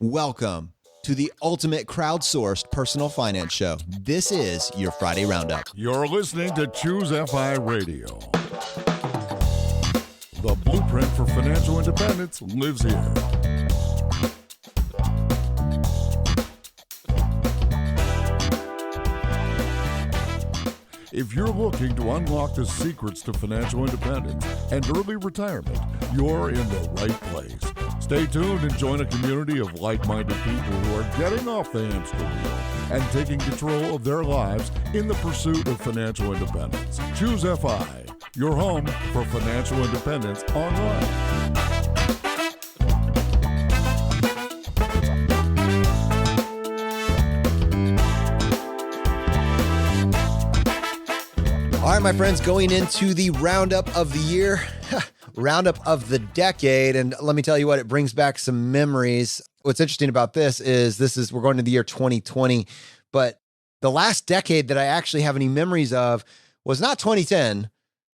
Welcome to the ultimate crowdsourced personal finance show. This is your Friday Roundup. You're listening to Choose FI Radio. The blueprint for financial independence lives here. If you're looking to unlock the secrets to financial independence and early retirement, you're in the right place. Stay tuned and join a community of like-minded people who are getting off the hamster wheel and taking control of their lives in the pursuit of financial independence. Choose FI, your home for financial independence online. All right, my friends, going into the roundup of the year, roundup of the decade. And let me tell you what, it brings back some memories. What's interesting about this is we're going to the year 2020, but the last decade that I actually have any memories of was not 2010,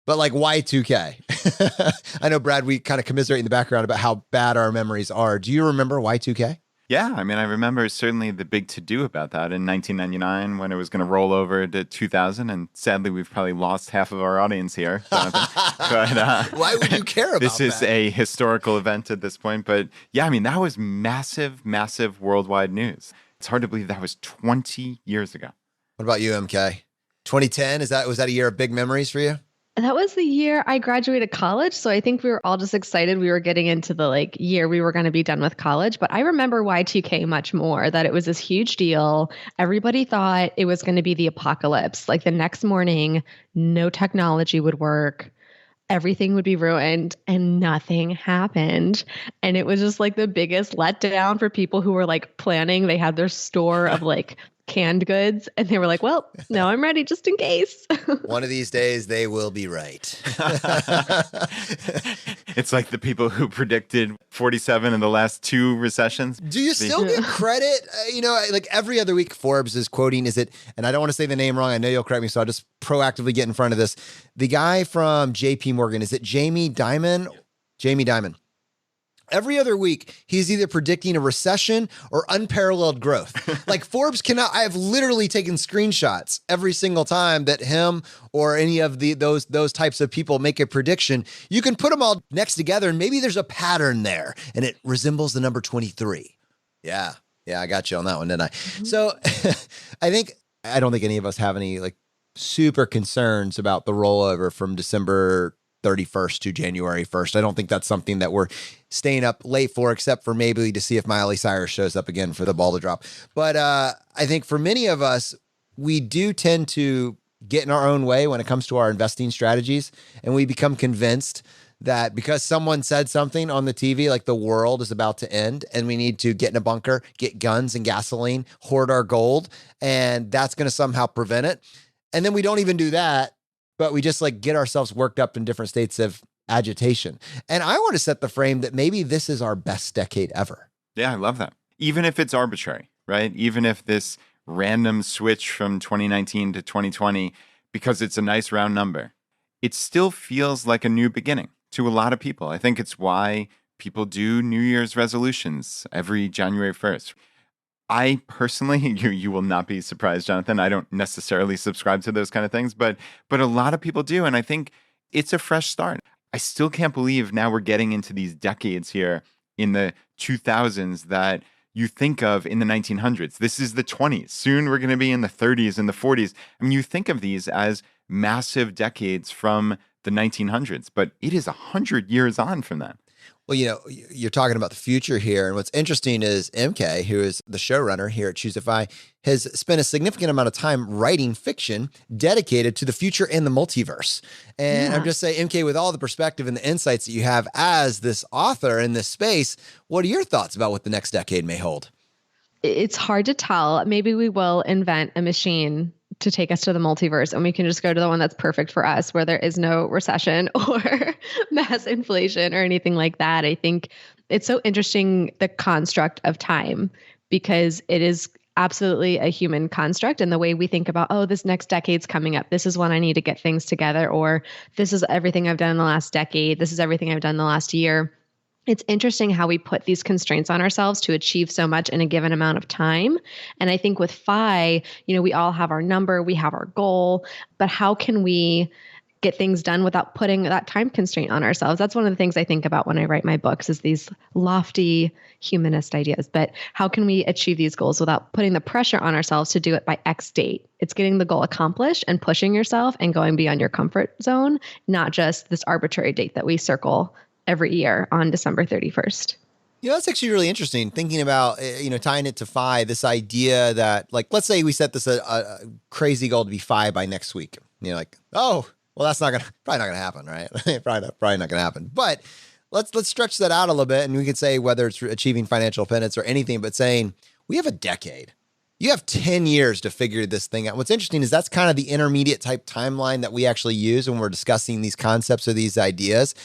but like Y2K. I know, Brad, we kind of commiserate in the background about how bad our memories are. Do you remember Y2K? Yeah, I mean, I remember certainly the big to-do about that in 1999 when it was going to roll over to 2000, and sadly, we've probably lost half of our audience here, Jonathan. But, why would you care about this is that? a historical event at this point, but yeah, I mean, that was massive, massive worldwide news. It's hard to believe that was 20 years ago. What about you, MK? 2010, was that a year of big memories for you? That was the year I graduated college. So I think we were all just excited. We were getting into the year we were going to be done with college. But I remember Y2K much more, that it was this huge deal. Everybody thought it was going to be the apocalypse. Like the next morning, no technology would work. Everything would be ruined, and nothing happened. And it was just like the biggest letdown for people who were like planning. They had their store of canned goods, and they were like, well, now I'm ready just in case. One of these days they will be right. It's like the people who predicted 47 in the last two recessions. Do you still get credit? Like every other week Forbes is quoting, and I don't want to say the name wrong, I know you'll correct me, so I'll just proactively get in front of this. The guy from JP Morgan, is it Jamie Dimon? Yeah. Jamie Dimon. Every other week, he's either predicting a recession or unparalleled growth. Like Forbes cannot, I have literally taken screenshots every single time that him or any of those types of people make a prediction. You can put them all next together and maybe there's a pattern there and it resembles the number 23. Yeah, I got you on that one, didn't I? Mm-hmm. So I don't think any of us have any super concerns about the rollover from December 31st to January 1st. I don't think that's something that we're staying up late for, except for maybe to see if Miley Cyrus shows up again for the ball to drop. But I think for many of us, we do tend to get in our own way when it comes to our investing strategies. And we become convinced that because someone said something on the TV, like the world is about to end and we need to get in a bunker, get guns and gasoline, hoard our gold, and that's going to somehow prevent it. And then we don't even do that, but we just get ourselves worked up in different states of agitation. And I want to set the frame that maybe this is our best decade ever. Yeah, I love that. Even if it's arbitrary, right? Even if this random switch from 2019 to 2020, because it's a nice round number, it still feels like a new beginning to a lot of people. I think it's why people do New Year's resolutions every January 1st. I personally, you will not be surprised, Jonathan, I don't necessarily subscribe to those kind of things, but a lot of people do. And I think it's a fresh start. I still can't believe now we're getting into these decades here in the 2000s that you think of in the 1900s. This is the 20s. Soon we're going to be in the 30s and the 40s. I mean, you think of these as massive decades from the 1900s, but it is 100 years on from that. Well, you're talking about the future here. And what's interesting is MK, who is the showrunner here at ChooseFI, has spent a significant amount of time writing fiction dedicated to the future and the multiverse. And I'm just saying, MK, with all the perspective and the insights that you have as this author in this space, what are your thoughts about what the next decade may hold? It's hard to tell. Maybe we will invent a machine to take us to the multiverse and we can just go to the one that's perfect for us, where there is no recession or mass inflation or anything like that. I think it's so interesting, the construct of time, because it is absolutely a human construct. And the way we think about, oh, this next decade's coming up, this is when I need to get things together, or this is everything I've done in the last decade, this is everything I've done in the last year. it's interesting how we put these constraints on ourselves to achieve so much in a given amount of time. And I think with FI, we all have our number, we have our goal, but how can we get things done without putting that time constraint on ourselves? That's one of the things I think about when I write my books, is these lofty humanist ideas. But how can we achieve these goals without putting the pressure on ourselves to do it by X date? It's getting the goal accomplished and pushing yourself and going beyond your comfort zone, not just this arbitrary date that we circle every year on December 31st. That's actually really interesting, thinking about, tying it to FI, this idea that, like, let's say we set this a crazy goal to be FI by next week. Oh, well, that's probably not gonna happen, right? probably not gonna happen. But let's stretch that out a little bit, and we could say whether it's achieving financial independence or anything, but saying we have a decade. You have 10 years to figure this thing out. What's interesting is that's kind of the intermediate type timeline that we actually use when we're discussing these concepts or these ideas.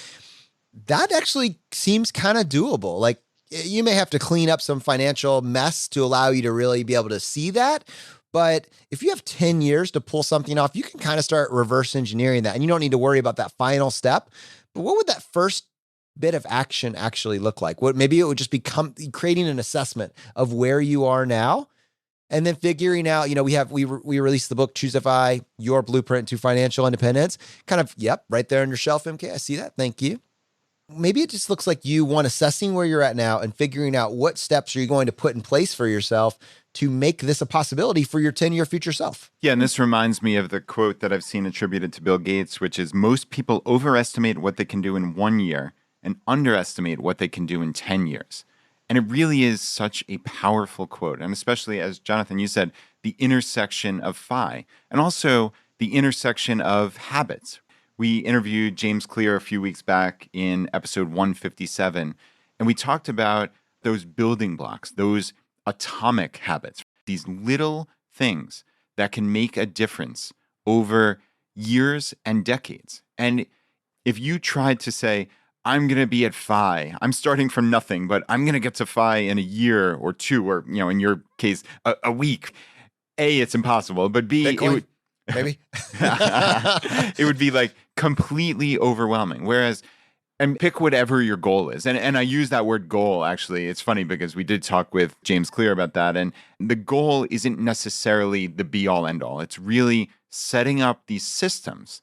That actually seems kind of doable. Like, you may have to clean up some financial mess to allow you to really be able to see that. But if you have 10 years to pull something off, you can kind of start reverse engineering that, and you don't need to worry about that final step. But what would that first bit of action actually look like? Maybe it would just become creating an assessment of where you are now, and then figuring out, we released the book, Choose FI, Your Blueprint to Financial Independence. Kind of, yep, right there on your shelf, MK. I see that. Thank you. Maybe it just looks like you assessing where you're at now and figuring out what steps are you going to put in place for yourself to make this a possibility for your 10-year future self. Yeah, and this reminds me of the quote that I've seen attributed to Bill Gates, which is, most people overestimate what they can do in 1 year and underestimate what they can do in 10 years. And it really is such a powerful quote. And especially, as Jonathan, you said, the intersection of FI and also the intersection of habits. We interviewed James Clear a few weeks back in episode 157, and we talked about those building blocks, those atomic habits, these little things that can make a difference over years and decades. And if you tried to say, I'm going to be at FI, I'm starting from nothing, but I'm going to get to FI in a year or two, or, in your case, a week, A, it's impossible, but B, Bitcoin, maybe it would be like completely overwhelming. Whereas, and pick whatever your goal is. And I use that word goal, actually. It's funny because we did talk with James Clear about that. And the goal isn't necessarily the be all end all. It's really setting up these systems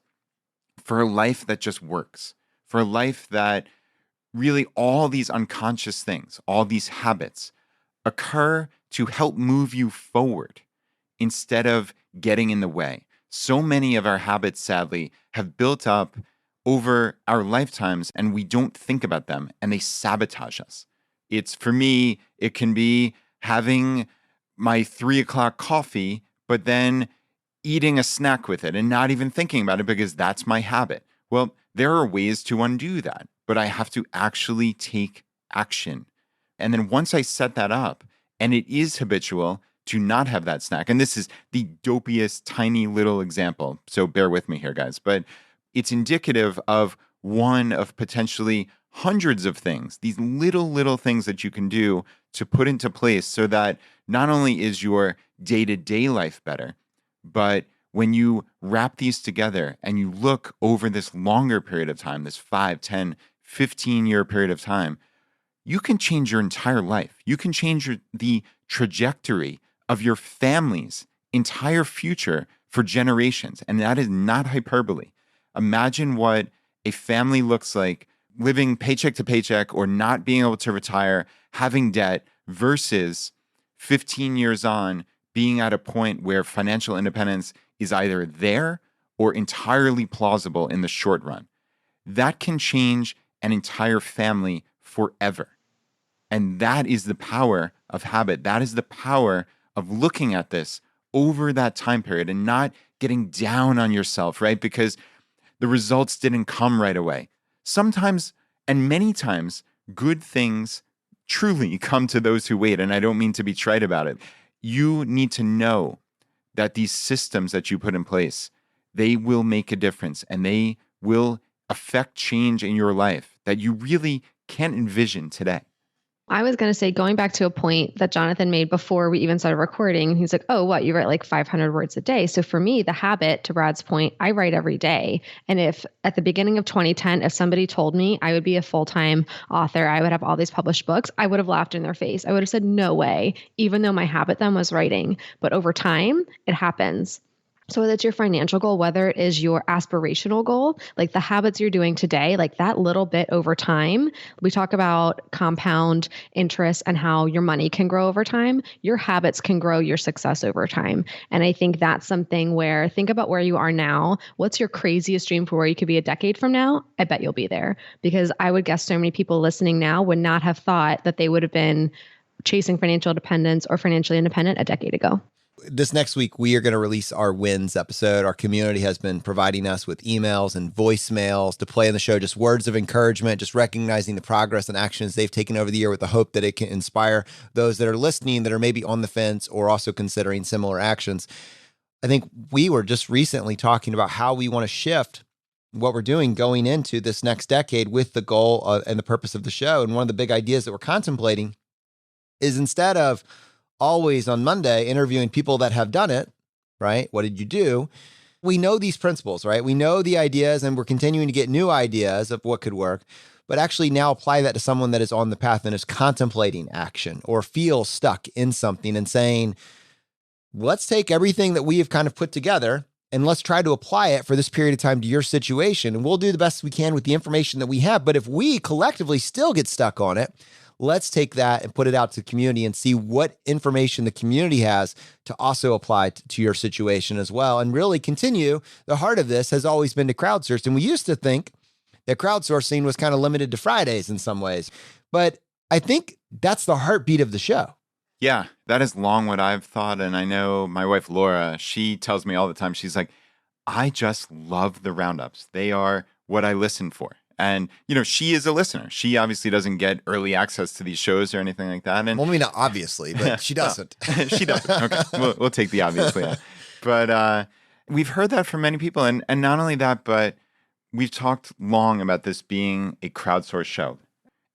for a life that just works, for a life that really all these unconscious things, all these habits occur to help move you forward instead of getting in the way. So many of our habits, sadly, have built up over our lifetimes, and we don't think about them, and they sabotage us. For me, it can be having my 3 o'clock coffee, but then eating a snack with it and not even thinking about it because that's my habit. Well, there are ways to undo that, but I have to actually take action. And then once I set that up, and it is habitual to not have that snack, and this is the dopiest, tiny little example, so bear with me here, guys, but it's indicative of one of potentially hundreds of things, these little things that you can do to put into place so that not only is your day-to-day life better, but when you wrap these together and you look over this longer period of time, this 5, 10, 15-year period of time, you can change your entire life. You can change the trajectory of your family's entire future for generations. And that is not hyperbole. Imagine what a family looks like living paycheck to paycheck or not being able to retire, having debt, versus 15 years on being at a point where financial independence is either there or entirely plausible in the short run. That can change an entire family forever. And that is the power of habit. That is the power of looking at this over that time period and not getting down on yourself, right? Because the results didn't come right away. Sometimes, and many times, good things truly come to those who wait. And I don't mean to be trite about it. You need to know that these systems that you put in place, they will make a difference and they will affect change in your life that you really can't envision today. I was going to say, going back to a point that Jonathan made before we even started recording, he's like, oh, what? You write like 500 words a day. So for me, the habit, to Brad's point, I write every day. And if at the beginning of 2010, if somebody told me I would be a full-time author, I would have all these published books, I would have laughed in their face. I would have said, no way, even though my habit then was writing. But over time, it happens. So whether it's your financial goal, whether it is your aspirational goal, like the habits you're doing today, like that little bit over time, we talk about compound interest and how your money can grow over time. Your habits can grow your success over time. And I think that's something where think about where you are now. What's your craziest dream for where you could be a decade from now? I bet you'll be there, because I would guess so many people listening now would not have thought that they would have been chasing financial independence or financially independent a decade ago. This next week, we are going to release our wins episode. Our community has been providing us with emails and voicemails to play in the show, just words of encouragement, just recognizing the progress and actions they've taken over the year with the hope that it can inspire those that are listening that are maybe on the fence or also considering similar actions. I think we were just recently talking about how we want to shift what we're doing going into this next decade with the goal and the purpose of the show. And one of the big ideas that we're contemplating is, instead of always on Monday interviewing people that have done it, right? What did you do? We know these principles, right? We know the ideas, and we're continuing to get new ideas of what could work, but actually now apply that to someone that is on the path and is contemplating action or feels stuck in something, and saying, let's take everything that we have kind of put together and let's try to apply it for this period of time to your situation. And we'll do the best we can with the information that we have. But if we collectively still get stuck on it, let's take that and put it out to the community and see what information the community has to also apply to your situation as well. And really continue. The heart of this has always been to crowdsource. And we used to think that crowdsourcing was kind of limited to Fridays in some ways. But I think that's the heartbeat of the show. Yeah, that is long what I've thought. And I know my wife, Laura, she tells me all the time, she's like, I just love the roundups. They are what I listen for. And, you know, she is a listener. She obviously doesn't get early access to these shows or anything like that. And well, I mean, not obviously, but she doesn't. She doesn't. Okay, we'll take the obviously. Out. But we've heard that from many people. And not only that, but we've talked long about this being a crowdsourced show.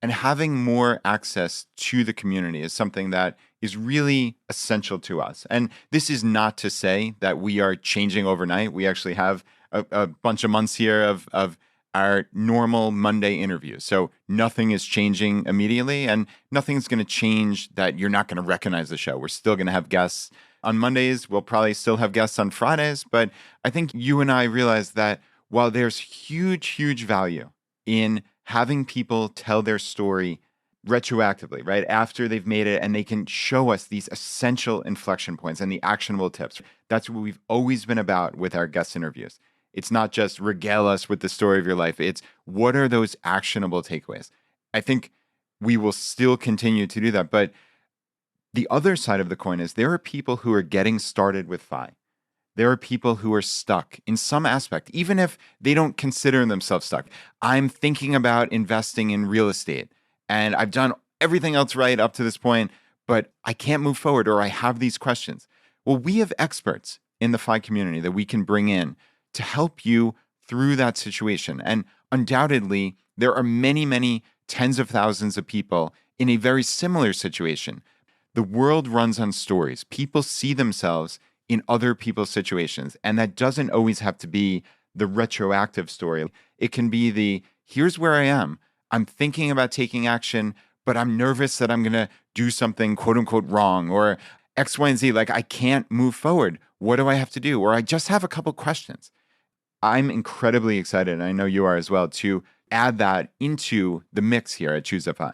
And having more access to the community is something that is really essential to us. And this is not to say that we are changing overnight. We actually have a bunch of months here of our normal Monday interviews. So nothing is changing immediately, and nothing's going to change that you're not going to recognize the show. We're still going to have guests on Mondays. We'll probably still have guests on Fridays. But I think you and I realize that while there's huge, huge value in having people tell their story retroactively, right, after they've made it, and they can show us these essential inflection points and the actionable tips. That's what we've always been about with our guest interviews. It's not just regale us with the story of your life. It's what are those actionable takeaways? I think we will still continue to do that. But the other side of the coin is there are people who are getting started with FI. There are people who are stuck in some aspect, even if they don't consider themselves stuck. I'm thinking about investing in real estate, and I've done everything else right up to this point, but I can't move forward, or I have these questions. Well, we have experts in the FI community that we can bring in to help you through that situation. And undoubtedly, there are many, many tens of thousands of people in a very similar situation. The world runs on stories. People see themselves in other people's situations. And that doesn't always have to be the retroactive story. It can be the, here's where I am. I'm thinking about taking action, but I'm nervous that I'm going to do something quote unquote wrong, or X, Y, and Z. Like, I can't move forward. What do I have to do? Or I just have a couple questions. I'm incredibly excited, and I know you are as well, to add that into the mix here at Choose FI.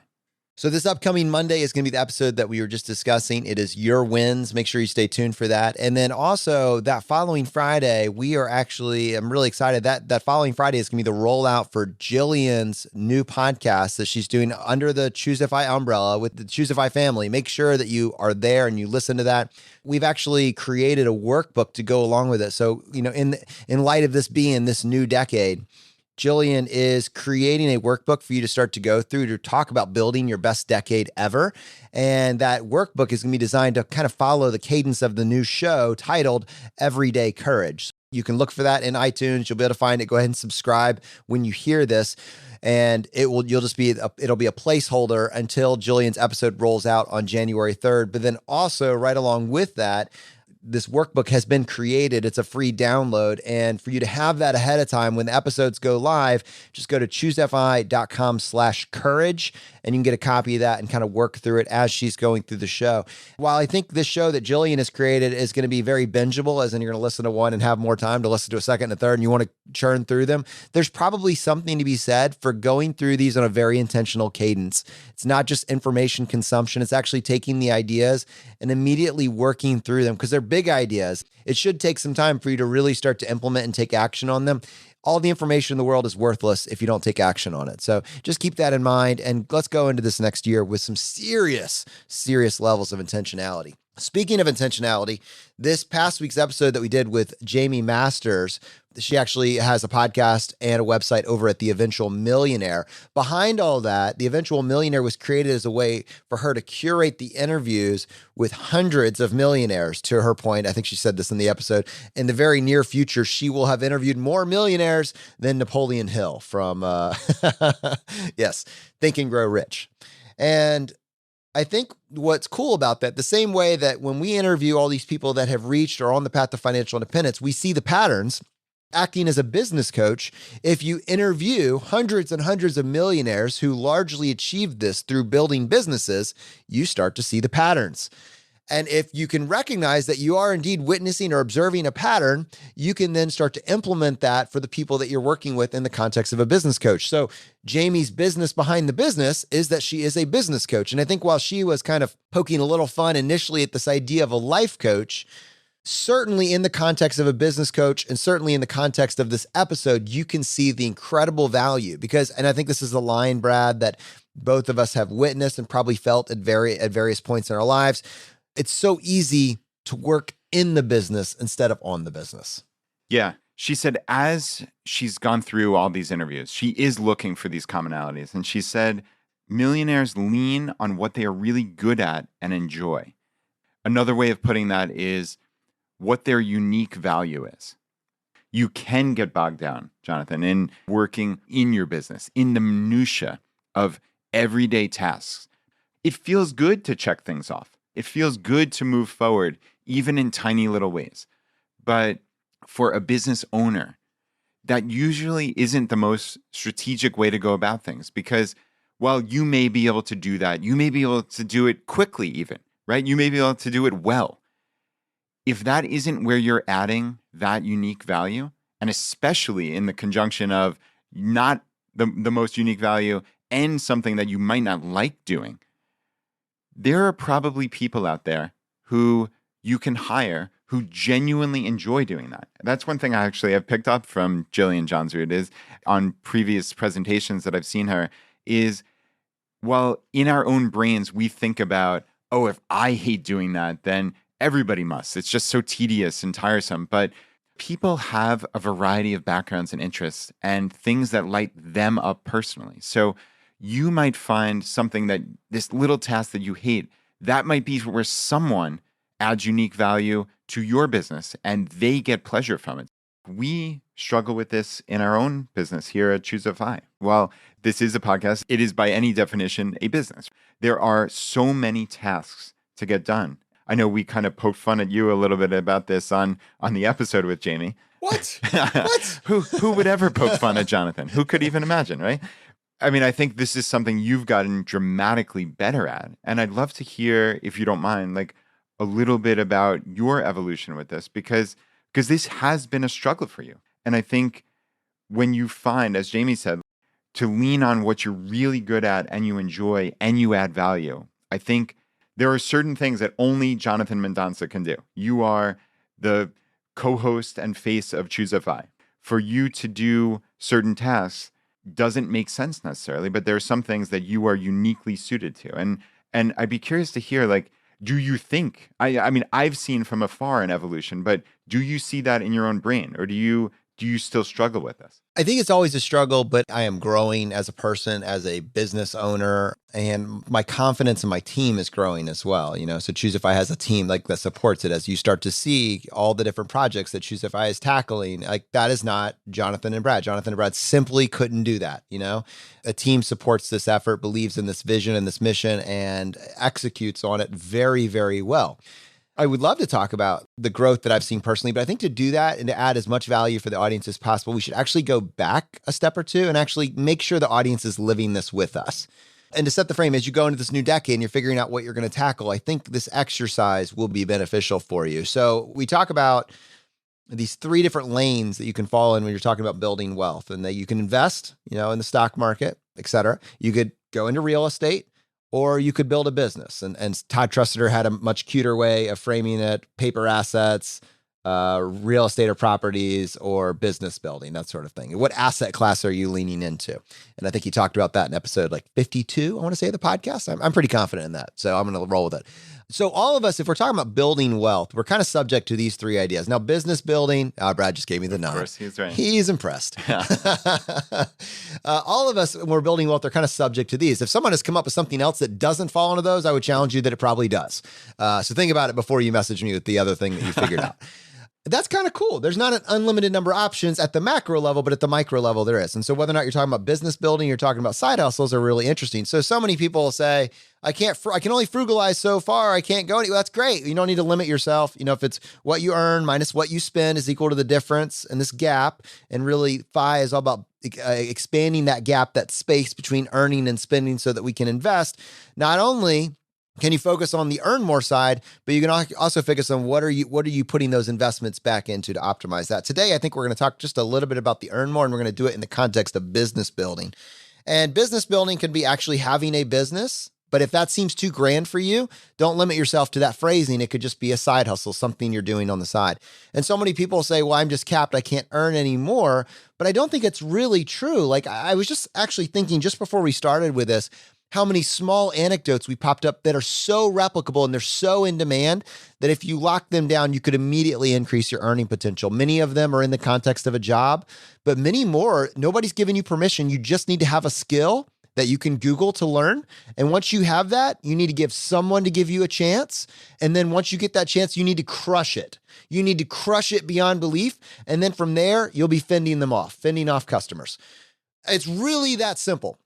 So this upcoming Monday is going to be the episode that we were just discussing. It is your wins. Make sure you stay tuned for that. And then also that following Friday, I'm really excited that following Friday is going to be the rollout for Jillian's new podcast that she's doing under the Choose FI umbrella with the Choose FI family. Make sure that you are there and you listen to that. We've actually created a workbook to go along with it. So, you know, in light of this being this new decade, Jillian is creating a workbook for you to start to go through to talk about building your best decade ever. And that workbook is going to be designed to kind of follow the cadence of the new show titled Everyday Courage. You can look for that in iTunes. You'll be able to find it. Go ahead and subscribe when you hear this. And it'll be a placeholder until Jillian's episode rolls out on January 3rd. But then also right along with that, this workbook has been created. It's a free download. And for you to have that ahead of time when the episodes go live, just go to choosefi.com/courage and you can get a copy of that and kind of work through it as she's going through the show. While I think this show that Jillian has created is going to be very bingeable, as in you're going to listen to one and have more time to listen to a second and a third, and you want to churn through them, there's probably something to be said for going through these on a very intentional cadence. It's not just information consumption. It's actually taking the ideas and immediately working through them because they're big ideas. It should take some time for you to really start to implement and take action on them. All the information in the world is worthless if you don't take action on it. So just keep that in mind. And let's go into this next year with some serious levels of intentionality. Speaking of intentionality, this past week's episode that we did with Jamie Masters, she actually has a podcast and a website over at The Eventual Millionaire. Behind all that, The Eventual Millionaire was created as a way for her to curate the interviews with hundreds of millionaires. To her point, I think she said this in the episode, in the very near future, she will have interviewed more millionaires than Napoleon Hill from, yes, Think and Grow Rich. And I think what's cool about that, the same way that when we interview all these people that have reached or on the path to financial independence, we see the patterns. Acting as a business coach, if you interview hundreds and hundreds of millionaires who largely achieved this through building businesses, you start to see the patterns. And if you can recognize that you are indeed witnessing or observing a pattern, you can then start to implement that for the people that you're working with in the context of a business coach. So Jamie's business behind the business is that she is a business coach. And I think while she was kind of poking a little fun initially at this idea of a life coach, certainly in the context of a business coach and certainly in the context of this episode, you can see the incredible value because, and I think this is a line, Brad, that both of us have witnessed and probably felt at various points in our lives. It's so easy to work in the business instead of on the business. Yeah. She said, as she's gone through all these interviews, she is looking for these commonalities. And she said, millionaires lean on what they are really good at and enjoy. Another way of putting that is what their unique value is. You can get bogged down, Jonathan, in working in your business, in the minutia of everyday tasks. It feels good to check things off. It feels good to move forward, even in tiny little ways. But for a business owner, that usually isn't the most strategic way to go about things because while you may be able to do that, you may be able to do it quickly even, right? You may be able to do it well. If that isn't where you're adding that unique value, and especially in the conjunction of not the most unique value and something that you might not like doing, there are probably people out there who you can hire who genuinely enjoy doing that. That's one thing I actually have picked up from Jillian Johnsrud is on previous presentations that I've seen her is while in our own brains we think about, oh, if I hate doing that, then everybody must. It's just so tedious and tiresome. But people have a variety of backgrounds and interests and things that light them up personally. So you might find something that this little task that you hate, that might be where someone adds unique value to your business and they get pleasure from it. We struggle with this in our own business here at ChooseFI. While this is a podcast, it is by any definition a business. There are so many tasks to get done. I know we kind of poked fun at you a little bit about this on the episode with Jamie. What? What? Who would ever poke fun at Jonathan? Who could even imagine, right? I mean, I think this is something you've gotten dramatically better at. And I'd love to hear, if you don't mind, like a little bit about your evolution with this because this has been a struggle for you. And I think when you find, as Jamie said, to lean on what you're really good at and you enjoy and you add value, I think there are certain things that only Jonathan Mendonça can do. You are the co-host and face of ChooseFI. For you to do certain tasks doesn't make sense necessarily, but there are some things that you are uniquely suited to. And I'd be curious to hear, like, do you think, I mean, I've seen from afar an evolution, but do you see that in your own brain? Or do you do you still struggle with this? I think it's always a struggle, but I am growing as a person, as a business owner, and my confidence in my team is growing as well. So Choosify has a team like that supports it. As you start to see all the different projects that Choosify is tackling, like that is not Jonathan and Brad. Jonathan and Brad simply couldn't do that. A team supports this effort, believes in this vision and this mission, and executes on it very, very well. I would love to talk about the growth that I've seen personally, but I think to do that and to add as much value for the audience as possible, we should actually go back a step or two and actually make sure the audience is living this with us. And to set the frame, as you go into this new decade and you're figuring out what you're going to tackle, I think this exercise will be beneficial for you. So we talk about these 3 different lanes that you can fall in when you're talking about building wealth, and that you can invest, in the stock market, et cetera. You could go into real estate, or you could build a business. And Todd Trussiter had a much cuter way of framing it: paper assets, real estate or properties, or business building, that sort of thing. What asset class are you leaning into? And I think he talked about that in episode like 52, I want to say, of the podcast. I'm pretty confident in that. So I'm going to roll with it. So all of us, if we're talking about building wealth, we're kind of subject to these 3 ideas. Now, business building, Brad just gave me the nod. Of course, he's right. He's impressed. All of us, when we're building wealth, are kind of subject to these. If someone has come up with something else that doesn't fall into those, I would challenge you that it probably does. So think about it before you message me with the other thing that you figured out. That's kind of cool. There's not an unlimited number of options at the macro level, but at the micro level, there is. And so whether or not you're talking about business building, you're talking about side hustles, are really interesting. So many people say, I can only frugalize so far. I can't go anywhere. That's great. You don't need to limit yourself. If it's what you earn minus what you spend is equal to the difference and this gap. And really, FI is all about expanding that gap, that space between earning and spending, so that we can invest. Not only can you focus on the earn more side, but you can also focus on what are you putting those investments back into to optimize that. Today, I think we're going to talk just a little bit about the earn more, and we're going to do it in the context of business building. And business building can be actually having a business. But if that seems too grand for you, don't limit yourself to that phrasing. It could just be a side hustle, something you're doing on the side. And so many people say, well, I'm just capped. I can't earn anymore. But I don't think it's really true. Like, I was just actually thinking just before we started with this, how many small anecdotes we popped up that are so replicable and they're so in demand that if you lock them down, you could immediately increase your earning potential. Many of them are in the context of a job, but many more, nobody's giving you permission. You just need to have a skill that you can Google to learn. And once you have that, you need to give someone to give you a chance. And then once you get that chance, you need to crush it. You need to crush it beyond belief. And then from there, you'll be fending off customers. It's really that simple.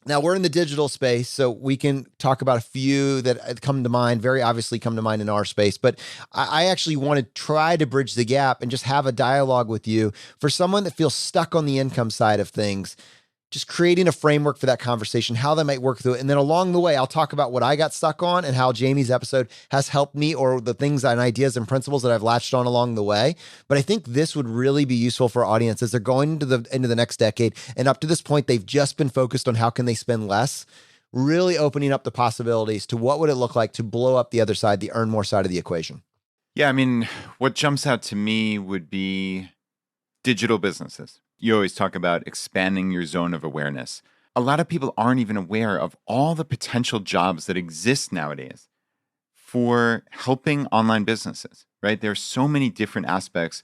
Now, we're in the digital space, so we can talk about a few that come to mind, very obviously come to mind in our space. But I actually want to try to bridge the gap and just have a dialogue with you for someone that feels stuck on the income side of things, just creating a framework for that conversation, how they might work through it. And then along the way, I'll talk about what I got stuck on and how Jamie's episode has helped me, or the things and ideas and principles that I've latched on along the way. But I think this would really be useful for our audience as they're going into the next decade. And up to this point, they've just been focused on how can they spend less, really opening up the possibilities to what would it look like to blow up the other side, the earn more side of the equation. Yeah, I mean, what jumps out to me would be digital businesses. You always talk about expanding your zone of awareness. A lot of people aren't even aware of all the potential jobs that exist nowadays for helping online businesses, right? There's so many different aspects.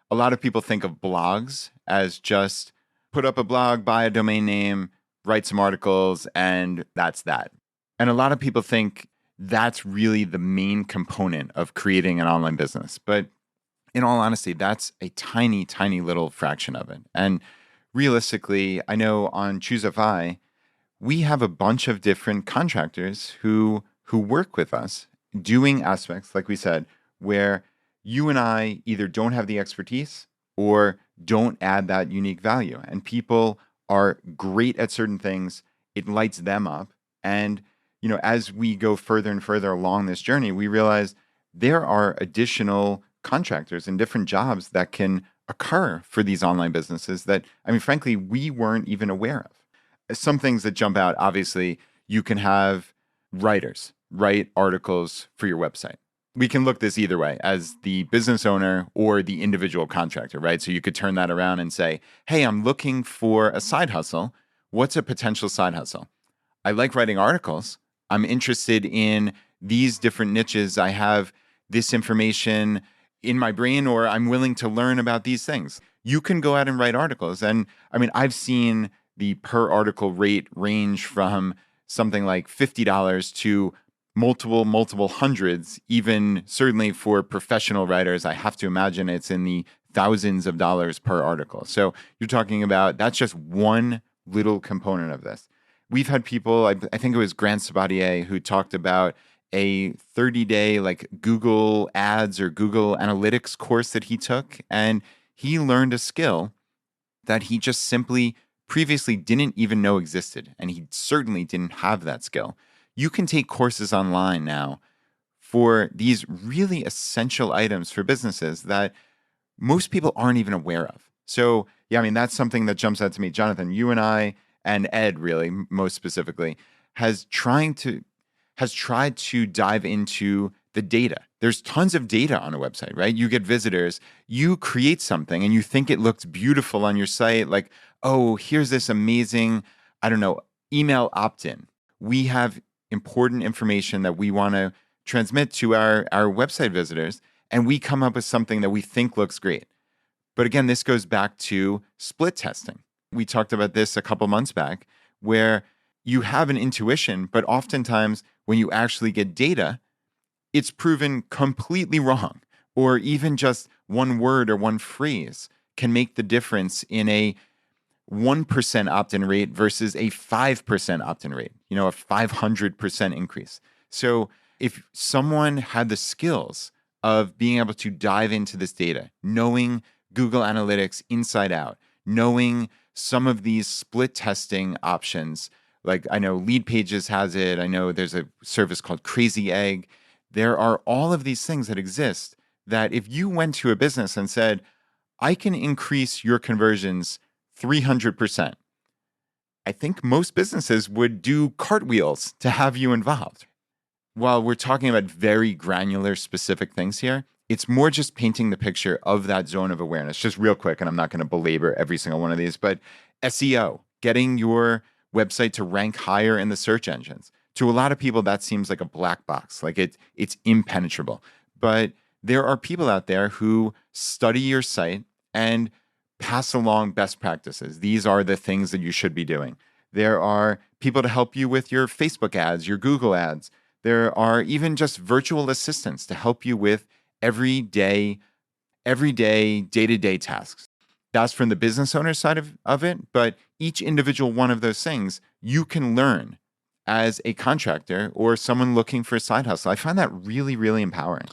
A lot of people think of blogs as just put up a blog, buy a domain name, write some articles, and that's that. And a lot of people think that's really the main component of creating an online business. But in all honesty, that's a tiny, tiny little fraction of it. And realistically, I know on Choosify, we have a bunch of different contractors who work with us doing aspects, like we said, where you and I either don't have the expertise or don't add that unique value. And people are great at certain things. It lights them up. And, as we go further and further along this journey, we realize there are additional contractors and different jobs that can occur for these online businesses that, frankly, we weren't even aware of. Some things that jump out, obviously, you can have writers write articles for your website. We can look this either way, as the business owner or the individual contractor, right? So you could turn that around and say, hey, I'm looking for a side hustle. What's a potential side hustle? I like writing articles. I'm interested in these different niches. I have this information in my brain, or I'm willing to learn about these things. You can go out and write articles. And I mean, I've seen the per article rate range from something like $50 to multiple hundreds, even certainly for professional writers. I have to imagine it's in the thousands of dollars per article. So you're talking about, that's just one little component of this. We've had people, I think it was Grant Sabatier, who talked about a 30-day like Google Ads or Google Analytics course that he took. And he learned a skill that he just simply previously didn't even know existed. And he certainly didn't have that skill. You can take courses online now for these really essential items for businesses that most people aren't even aware of. So, yeah, I mean, that's something that jumps out to me. Jonathan, you and I, and Ed really, most specifically, has tried to dive into the data. There's tons of data on a website, right? You get visitors, you create something and you think it looks beautiful on your site. Like, oh, here's this amazing, I don't know, email opt-in. We have important information that we want to transmit to our website visitors, and we come up with something that we think looks great. But again, this goes back to split testing. We talked about this a couple months back, where you have an intuition, but oftentimes when you actually get data, it's proven completely wrong, or even just one word or one phrase can make the difference in a 1% opt-in rate versus a 5% opt-in rate, a 500% increase. So if someone had the skills of being able to dive into this data, knowing Google Analytics inside out, knowing some of these split testing options, like I know Lead Pages has it, I know there's a service called Crazy Egg. There are all of these things that exist that if you went to a business and said, I can increase your conversions 300%, I think most businesses would do cartwheels to have you involved. While we're talking about very granular, specific things here, it's more just painting the picture of that zone of awareness. Just real quick, and I'm not going to belabor every single one of these, but SEO, getting your website to rank higher in the search engines. To a lot of people, that seems like a black box, like it's impenetrable. But there are people out there who study your site and pass along best practices. These are the things that you should be doing. There are people to help you with your Facebook ads, your Google ads. There are even just virtual assistants to help you with everyday, day-to-day tasks. That's from the business owner side of it, but each individual one of those things you can learn as a contractor or someone looking for a side hustle. I find that really, really empowering.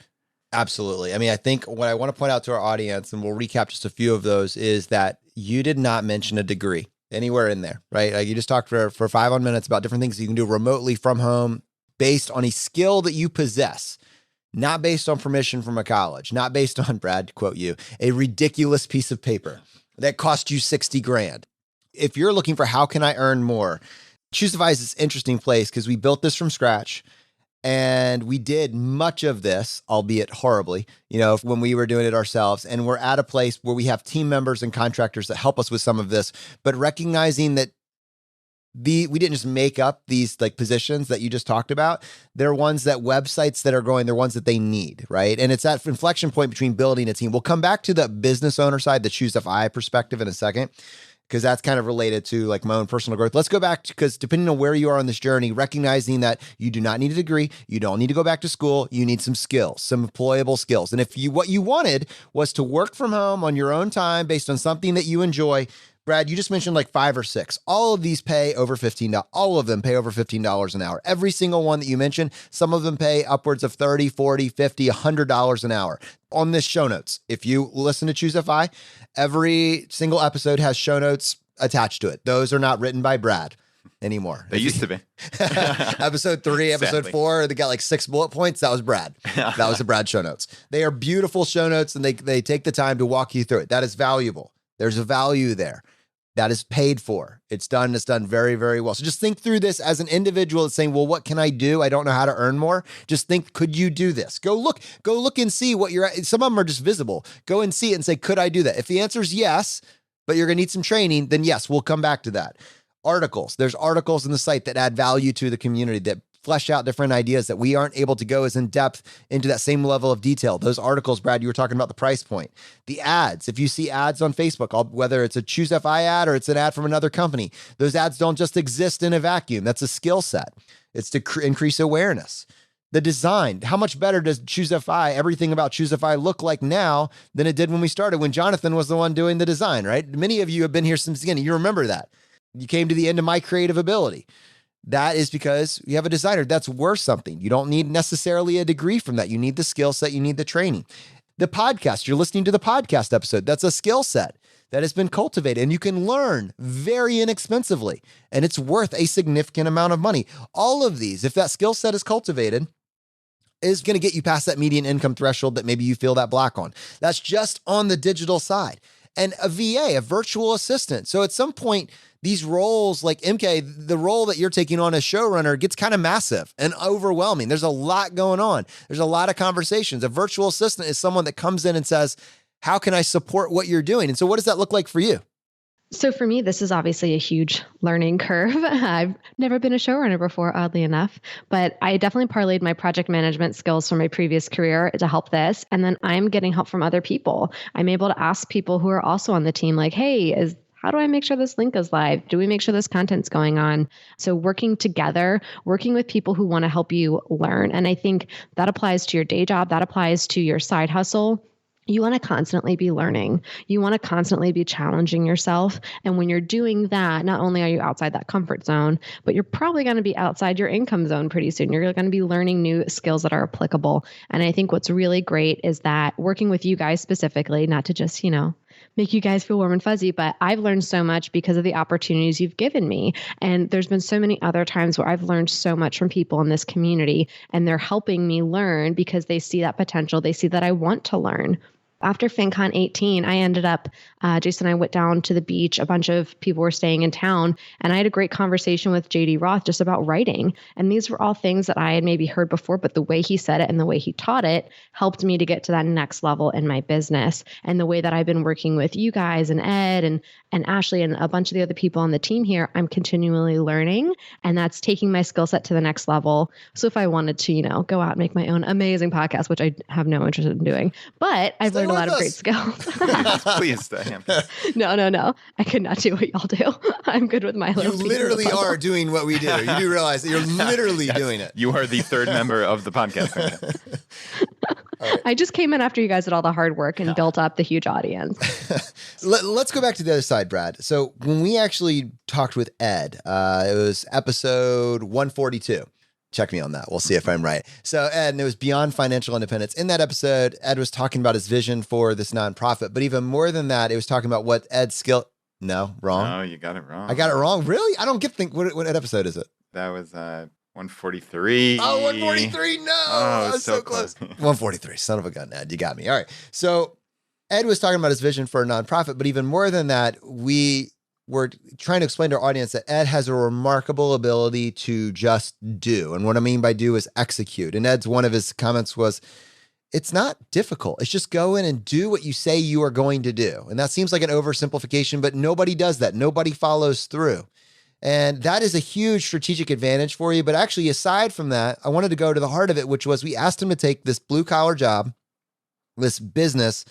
Absolutely. I mean, I think what I want to point out to our audience, and we'll recap just a few of those, is that you did not mention a degree anywhere in there, right? Like you just talked for 5 minutes about different things you can do remotely from home based on a skill that you possess, not based on permission from a college, not based on, Brad, quote you, a ridiculous piece of paper that cost you 60 grand. If you're looking for how can I earn more, Choosify is this interesting place because we built this from scratch. And we did much of this, albeit horribly, when we were doing it ourselves. And we're at a place where we have team members and contractors that help us with some of this, but recognizing that we didn't just make up these like positions that you just talked about. They're ones that websites that are growing, they're ones that they need, right? And it's that inflection point between building a team. We'll come back to the business owner side, the Choosify perspective in a second, because that's kind of related to like my own personal growth. Let's go back to, because depending on where you are on this journey, recognizing that you do not need a degree, you don't need to go back to school, you need some skills, some employable skills. And if what you wanted was to work from home on your own time based on something that you enjoy, Brad, you just mentioned like 5 or 6. All of these pay over $15. All of them pay over $15 an hour. Every single one that you mentioned, some of them pay upwards of $30, $40, $50, $100 an hour. On this show notes, if you listen to Choosify, every single episode has show notes attached to it. Those are not written by Brad anymore. They used to be. Episode 3, episode Sadly. 4, they got like 6 bullet points. That was Brad. That was the Brad show notes. They are beautiful show notes, and they take the time to walk you through it. That is valuable. There's a value there. That is paid for. It's done very, very well. So just think through this as an individual that's saying, well, what can I do? I don't know how to earn more. Just think, could you do this? Go look and see what you're at. Some of them are just visible. Go and see it and say, could I do that? If the answer is yes, but you're going to need some training, then yes, we'll come back to that. Articles. There's articles in the site that add value to the community, that flesh out different ideas that we aren't able to go as in depth into that same level of detail. Those articles, Brad, you were talking about the price point. The ads, if you see ads on Facebook, whether it's a ChooseFI ad or it's an ad from another company, those ads don't just exist in a vacuum. That's a skill set. It's to increase awareness. The design, how much better does ChooseFI, everything about ChooseFI look like now than it did when we started, when Jonathan was the one doing the design, right? Many of you have been here since the beginning. You remember that. You came to the end of my creative ability. That is because you have a designer that's worth something. You don't need necessarily a degree from that. You need the skill set. You need the training. The podcast, you're listening to the podcast episode. That's a skill set that has been cultivated, and you can learn very inexpensively, and it's worth a significant amount of money. All of these, if that skill set is cultivated, is going to get you past that median income threshold that maybe you feel that block on. That's just on the digital side. And a VA, a virtual assistant. So at some point, these roles like MK, the role that you're taking on as showrunner gets kind of massive and overwhelming. There's a lot going on. There's a lot of conversations. A virtual assistant is someone that comes in and says, how can I support what you're doing? And so what does that look like for you? So for me, this is obviously a huge learning curve. I've never been a showrunner before, oddly enough, but I definitely parlayed my project management skills from my previous career to help this. And then I'm getting help from other people. I'm able to ask people who are also on the team, like, hey, how do I make sure this link is live? Do we make sure this content's going on? So working together, working with people who want to help you learn. And I think that applies to your day job. That applies to your side hustle. You want to constantly be learning. You want to constantly be challenging yourself. And when you're doing that, not only are you outside that comfort zone, but you're probably going to be outside your income zone pretty soon. You're going to be learning new skills that are applicable. And I think what's really great is that working with you guys specifically, not to just, make you guys feel warm and fuzzy, but I've learned so much because of the opportunities you've given me. And there's been so many other times where I've learned so much from people in this community, and they're helping me learn because they see that potential. They see that I want to learn. After FinCon 18, I ended up, Jason and I went down to the beach. A bunch of people were staying in town, and I had a great conversation with JD Roth just about writing. And these were all things that I had maybe heard before, but the way he said it and the way he taught it helped me to get to that next level in my business. And the way that I've been working with you guys and Ed and Ashley and a bunch of the other people on the team here, I'm continually learning, and that's taking my skill set to the next level. So if I wanted to, go out and make my own amazing podcast, which I have no interest in doing, but I've learned a lot of great skills. Please stay. No. I could not do what y'all do. I'm good with my little. You literally are doing what we do. You do realize that you're literally doing it. You are the third member of the podcast. Right. I just came in after you guys did all the hard work and built up the huge audience. Let's go back to the other side, Brad. So when we actually talked with Ed, it was episode 142. Check me on that. We'll see if I'm right. So Ed, and it was Beyond Financial Independence. In that episode, Ed was talking about his vision for this nonprofit. But even more than that, it was talking about what Ed's skill. No, wrong. No, you got it wrong. I got it wrong? Really? I don't get think. What episode is it? That was 143. Oh, 143. No. Oh, I was so close. 143. 143. Son of a gun, Ed. You got me. All right. So Ed was talking about his vision for a nonprofit. But even more than that, we're trying to explain to our audience that Ed has a remarkable ability to just do. And what I mean by do is execute. And Ed's one of his comments was, it's not difficult. It's just go in and do what you say you are going to do. And that seems like an oversimplification, but nobody does that. Nobody follows through. And that is a huge strategic advantage for you. But actually, aside from that, I wanted to go to the heart of it, which was we asked him to take this blue collar job, this business,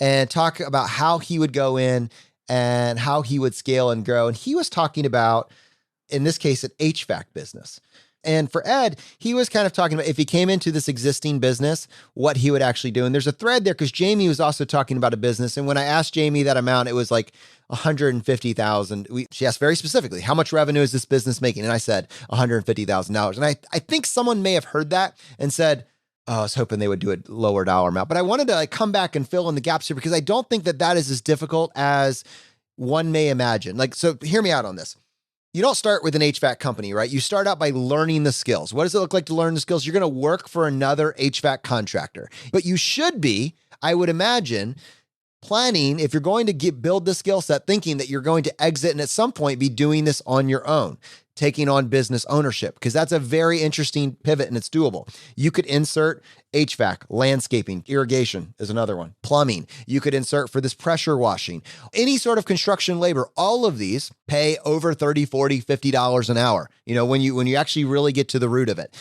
and talk about how he would go in and how he would scale and grow. And he was talking about, in this case, an HVAC business. And for Ed, he was kind of talking about if he came into this existing business, what he would actually do. And there's a thread there because Jamie was also talking about a business. And when I asked Jamie that amount, it was like $150,000. She asked very specifically, how much revenue is this business making? And I said $150,000. And I think someone may have heard that and said, oh, I was hoping they would do a lower dollar amount. But I wanted to come back and fill in the gaps here because I don't think that is as difficult as one may imagine. So hear me out on this. You don't start with an HVAC company, right? You start out by learning the skills. What does it look like to learn the skills? You're going to work for another HVAC contractor, but you should be, I would imagine, planning, if you're going to build the skill set, thinking that you're going to exit and at some point be doing this on your own. taking on business ownership, because that's a very interesting pivot and it's doable. You could insert HVAC, landscaping, irrigation is another one, plumbing. You could insert for this pressure washing, any sort of construction labor. All of these pay over $30, $40, $50 an hour. When you actually really get to the root of it.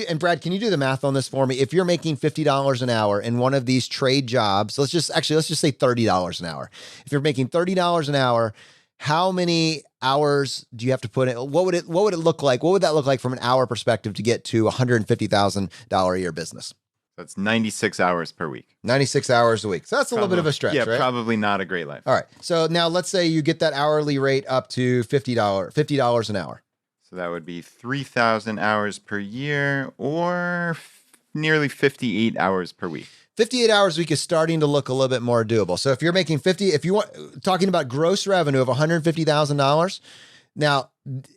And Brad, can you do the math on this for me? If you're making $50 an hour in one of these trade jobs, let's just say $30 an hour. If you're making $30 an hour, how many hours do you have to put in? What would it look like? What would that look like from an hour perspective to get to $150,000 a year business? That's 96 hours per week. 96 hours a week. So that's a little bit of a stretch, right? Probably not a great life. All right. So now let's say you get that hourly rate up to $50 an hour. So that would be 3,000 hours per year or nearly 58 hours per week. 58 hours a week is starting to look a little bit more doable. So if you're making talking about gross revenue of $150,000 now,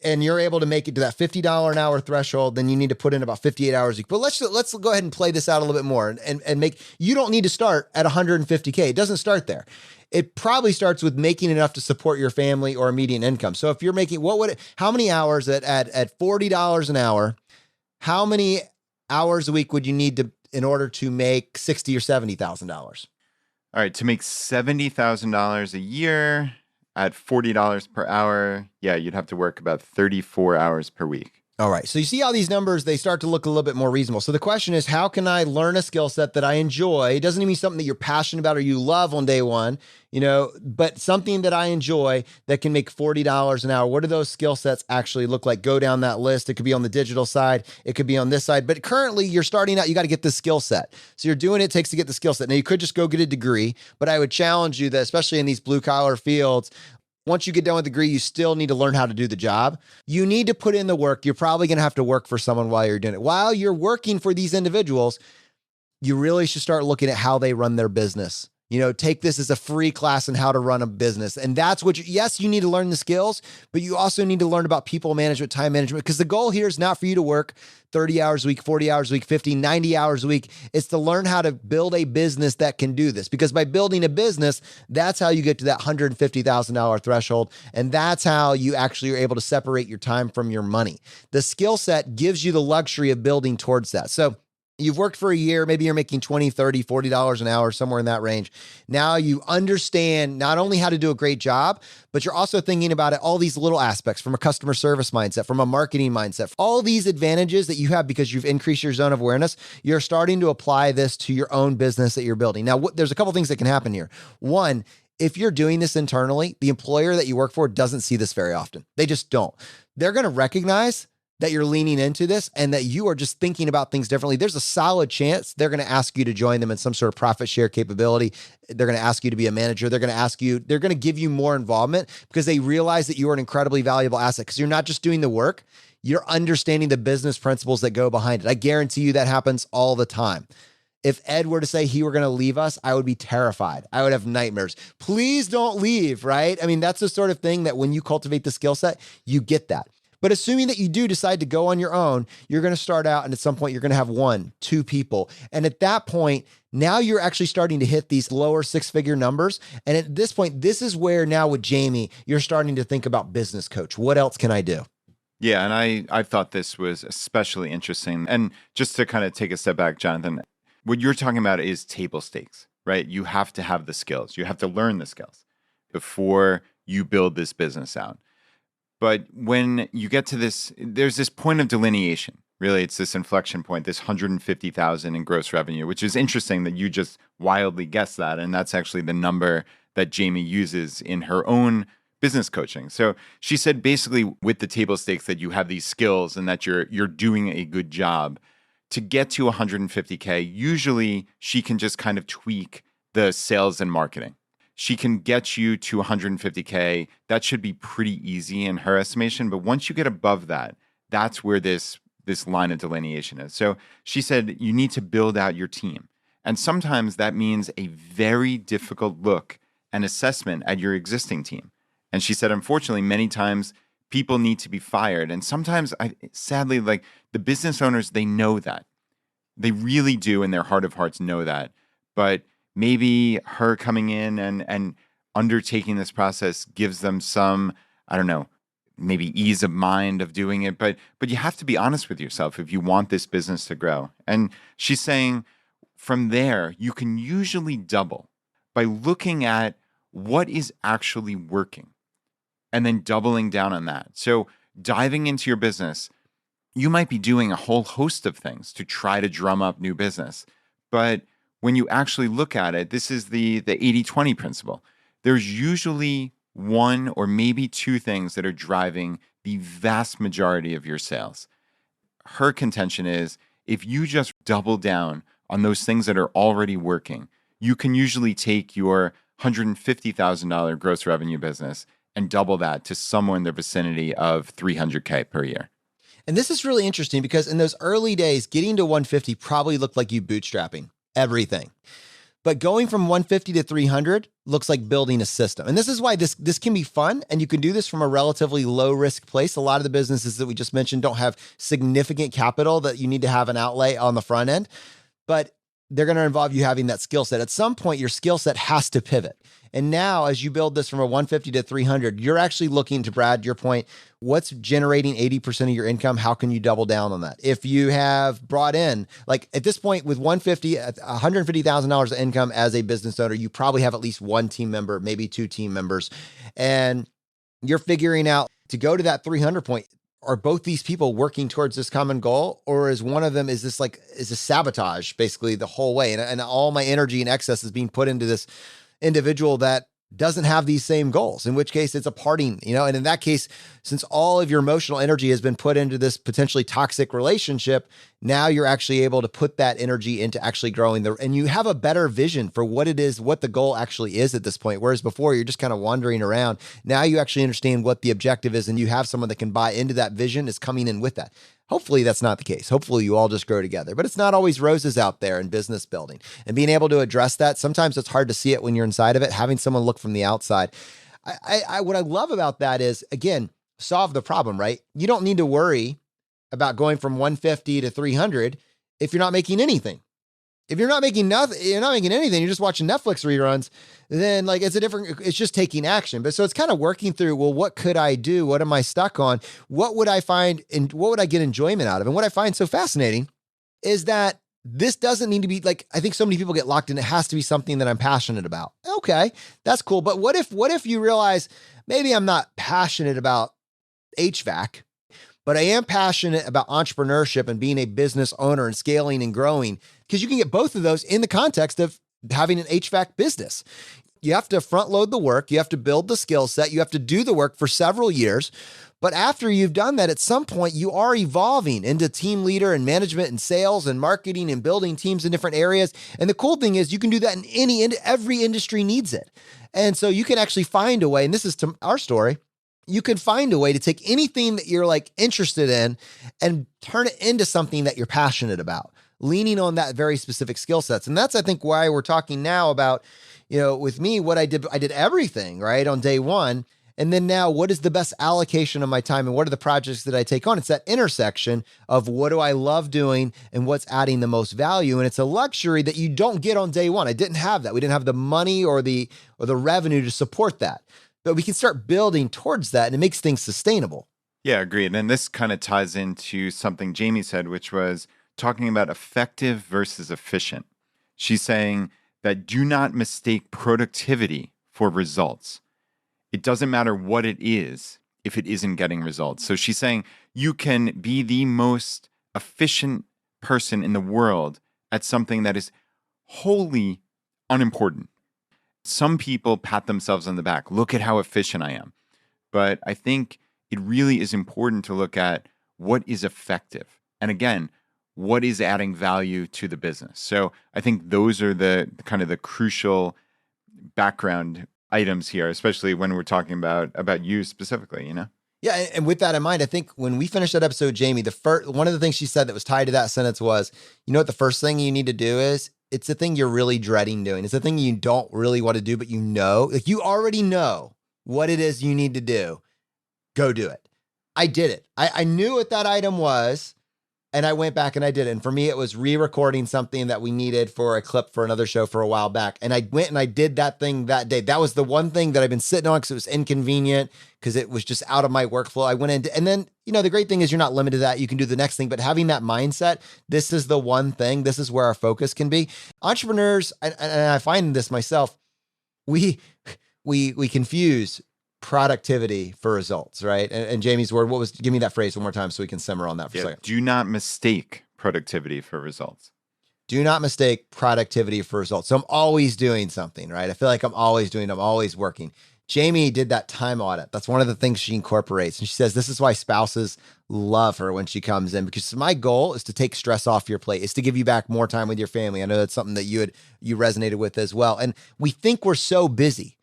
and you're able to make it to that $50 an hour threshold, then you need to put in about 58 hours a week. But let's go ahead and play this out a little bit more and you don't need to start at $150K. It doesn't start there. It probably starts with making enough to support your family or a median income. So if you're making, how many hours at $40 an hour, how many hours a week would you need in order to make $60,000 or $70,000? All right, to make $70,000 a year at $40 per hour, you'd have to work about 34 hours per week. All right. So you see how these numbers, they start to look a little bit more reasonable. So the question is, how can I learn a skill set that I enjoy? It doesn't even mean something that you're passionate about or you love on day one, but something that I enjoy that can make $40 an hour. What do those skill sets actually look like? Go down that list. It could be on the digital side. It could be on this side. But currently you're starting out, you got to get the skill set. So you're doing it takes to get the skill set. Now you could just go get a degree, but I would challenge you that, especially in these blue collar fields, once you get done with the degree, you still need to learn how to do the job. You need to put in the work. You're probably going to have to work for someone while you're doing it. While you're working for these individuals, you really should start looking at how they run their business. Take this as a free class on how to run a business. And that's yes, you need to learn the skills, but you also need to learn about people management, time management, because the goal here is not for you to work 30 hours a week, 40 hours a week, 50, 90 hours a week. It's to learn how to build a business that can do this, because by building a business, that's how you get to that $150,000 threshold. And that's how you actually are able to separate your time from your money. The skill set gives you the luxury of building towards that. So you've worked for a year, maybe you're making $20, $30, $40 an hour, somewhere in that range. Now you understand not only how to do a great job, but you're also thinking about it, all these little aspects from a customer service mindset, from a marketing mindset, all these advantages that you have because you've increased your zone of awareness. You're starting to apply this to your own business that you're building. Now, there's a couple things that can happen here. One, if you're doing this internally, the employer that you work for doesn't see this very often. They just don't. They're going to recognize that you're leaning into this and that you are just thinking about things differently. There's a solid chance they're going to ask you to join them in some sort of profit share capability. They're going to ask you to be a manager. They're going to give you more involvement because they realize that you are an incredibly valuable asset, because you're not just doing the work, you're understanding the business principles that go behind it. I guarantee you that happens all the time. If Ed were to say he were going to leave us, I would be terrified. I would have nightmares. Please don't leave, right? I mean, that's the sort of thing that when you cultivate the skill set, you get that. But assuming that you do decide to go on your own, you're going to start out and at some point you're going to have 1, 2 people. And at that point, now you're actually starting to hit these lower 6-figure numbers. And at this point, this is where now with Jamie, you're starting to think about business coach. What else can I do? Yeah, and I thought this was especially interesting. And just to kind of take a step back, Jonathan, what you're talking about is table stakes, right? You have to have the skills. You have to learn the skills before you build this business out. But when you get to this, there's this point of delineation. Really, it's this inflection point, this 150,000 in gross revenue, which is interesting that you just wildly guessed that. And that's actually the number that Jamie uses in her own business coaching. So she said basically with the table stakes that you have these skills and that you're doing a good job. To get to 150K, usually she can just kind of tweak the sales and marketing. She can get you to 150K. That should be pretty easy in her estimation. But once you get above that, that's where this line of delineation is. So she said you need to build out your team. And sometimes that means a very difficult look and assessment at your existing team. And she said, unfortunately, many times people need to be fired. And sometimes, sadly, like the business owners, they know that. They really do in their heart of hearts know that. But maybe her coming in and undertaking this process gives them some, I don't know, maybe ease of mind of doing it, but you have to be honest with yourself if you want this business to grow. And she's saying from there, you can usually double by looking at what is actually working and then doubling down on that. So diving into your business, you might be doing a whole host of things to try to drum up new business. But when you actually look at it, this is the 80-20 principle. There's usually one or maybe two things that are driving the vast majority of your sales. Her contention is if you just double down on those things that are already working, you can usually take your $150,000 gross revenue business and double that to somewhere in the vicinity of $300K per year. And this is really interesting because in those early days, getting to 150 probably looked like you bootstrapping everything. But going from 150 to 300 looks like building a system. And this is why this can be fun. And you can do this from a relatively low risk place. A lot of the businesses that we just mentioned don't have significant capital that you need to have an outlay on the front end, but they're going to involve you having that skill set. At some point, your skill set has to pivot. And now as you build this from a 150 to 300, you're actually looking to, Brad, your point, what's generating 80% of your income? How can you double down on that? If you have brought in, like at this point with $150,000 of income as a business owner, you probably have at least one team member, maybe two team members. And you're figuring out to go to that 300 point, are both these people working towards this common goal? Or is one of them, is this sabotage basically the whole way? And all my energy and excess is being put into this individual that doesn't have these same goals, in which case it's a parting, and in that case, since all of your emotional energy has been put into this potentially toxic relationship, now you're actually able to put that energy into actually growing and you have a better vision for what it is, what the goal actually is at this point. Whereas before you're just kind of wandering around. Now you actually understand what the objective is and you have someone that can buy into that vision is coming in with that. Hopefully that's not the case. Hopefully you all just grow together, but it's not always roses out there in business building, and being able to address that. Sometimes it's hard to see it when you're inside of it, having someone look from the outside. What I love about that is, again, solve the problem, right? You don't need to worry about going from 150 to 300 if you're not making anything. If you're not making nothing, you're not making anything, you're just watching Netflix reruns, then it's just taking action. But so it's kind of working through, well, what could I do? What am I stuck on? What would I find and what would I get enjoyment out of? And what I find so fascinating is that this doesn't need to be like, I think so many people get locked in. It has to be something that I'm passionate about. Okay, that's cool. But what if you realize maybe I'm not passionate about HVAC, but I am passionate about entrepreneurship and being a business owner and scaling and growing, because you can get both of those in the context of having an HVAC business. You have to front load the work. You have to build the skill set. You have to do the work for several years. But after you've done that, at some point, you are evolving into team leader and management and sales and marketing and building teams in different areas. And the cool thing is you can do that in every industry needs it. And so you can actually find a way, and this is to our story, you can find a way to take anything that you're interested in and turn it into something that you're passionate about, leaning on that very specific skill sets. And that's, I think, why we're talking now about, with me, what I did everything right on day one. And then now what is the best allocation of my time and what are the projects that I take on? It's that intersection of what do I love doing and what's adding the most value. And it's a luxury that you don't get on day one. I didn't have that. We didn't have the money or the revenue to support that. But we can start building towards that and it makes things sustainable. Yeah, agreed. And this kind of ties into something Jamie said, which was talking about effective versus efficient. She's saying that do not mistake productivity for results. It doesn't matter what it is if it isn't getting results. So she's saying you can be the most efficient person in the world at something that is wholly unimportant. Some people pat themselves on the back. Look at how efficient I am. But I think it really is important to look at what is effective. And again, what is adding value to the business. So I think those are the kind of the crucial background items here, especially when we're talking about you specifically, Yeah, and with that in mind, I think when we finished that episode, Jamie, one of the things she said that was tied to that sentence was, what the first thing you need to do is, it's the thing you're really dreading doing. It's the thing you don't really want to do, but you already know what it is you need to do. Go do it. I did it. I knew what that item was. And I went back and I did it. And for me, it was re-recording something that we needed for a clip for another show for a while back. And I went and I did that thing that day. That was the one thing that I've been sitting on because it was inconvenient, because it was just out of my workflow. I went in, and then, the great thing is you're not limited to that. You can do the next thing, but having that mindset, this is the one thing, this is where our focus can be. Entrepreneurs, and I find this myself, we confuse productivity for results, right? And Jamie's word, give me that phrase one more time so we can simmer on that for a second. Do not mistake productivity for results. Do not mistake productivity for results. So I'm always doing something, right? I feel like I'm always working. Jamie did that time audit. That's one of the things she incorporates. And she says, this is why spouses love her when she comes in, because my goal is to take stress off your plate, is to give you back more time with your family. I know that's something that you resonated with as well. And we think we're so busy,